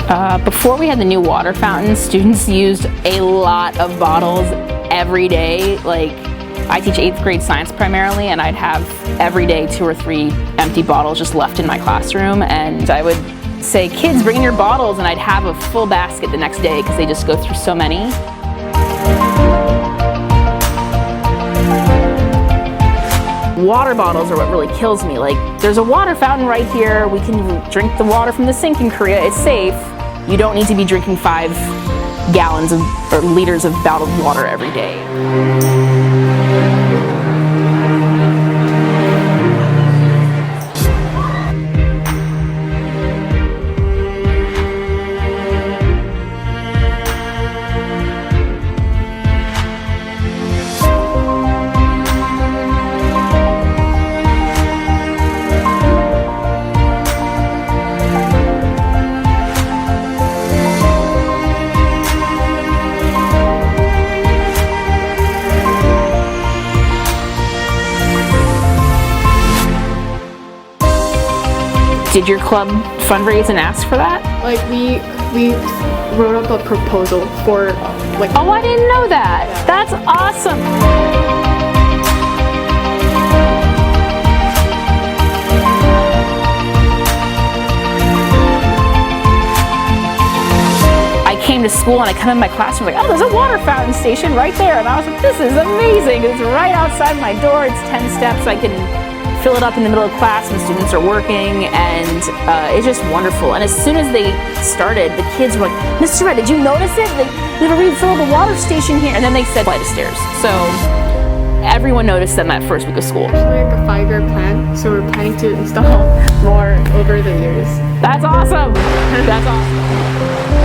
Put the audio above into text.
Before we had the new water fountains, students used a lot of bottles every day. Like, I teach 8th grade science primarily, and I'd have every day 2 or 3 empty bottles just left in my classroom, and I would say, kids, bring in your bottles, and I'd have a full basket the next day because they just go through so many. Water bottles are what really kills me. Like, there's a water fountain right here. We can drink the water from the sink in Korea. It's safe. You don't need to be drinking 5 gallons or liters of bottled water every day. Did your club fundraise and ask for that? Like we wrote up a proposal for like. Oh, I didn't know that. Yeah. That's awesome. I came to school and I come in my classroom like, oh, there's a water fountain station right there, and I was like, this is amazing. It's right outside my door. It's 10 steps. I can fill it up in the middle of class when students are working, and it's just wonderful. And as soon as they started, the kids were like, Mr. Red, did you notice it? We have a refillable water station here. And then they said, flight of stairs. So everyone noticed them that first week of school. It's like a 5-year plan, so we're planning to install more over the years. That's awesome. That's awesome.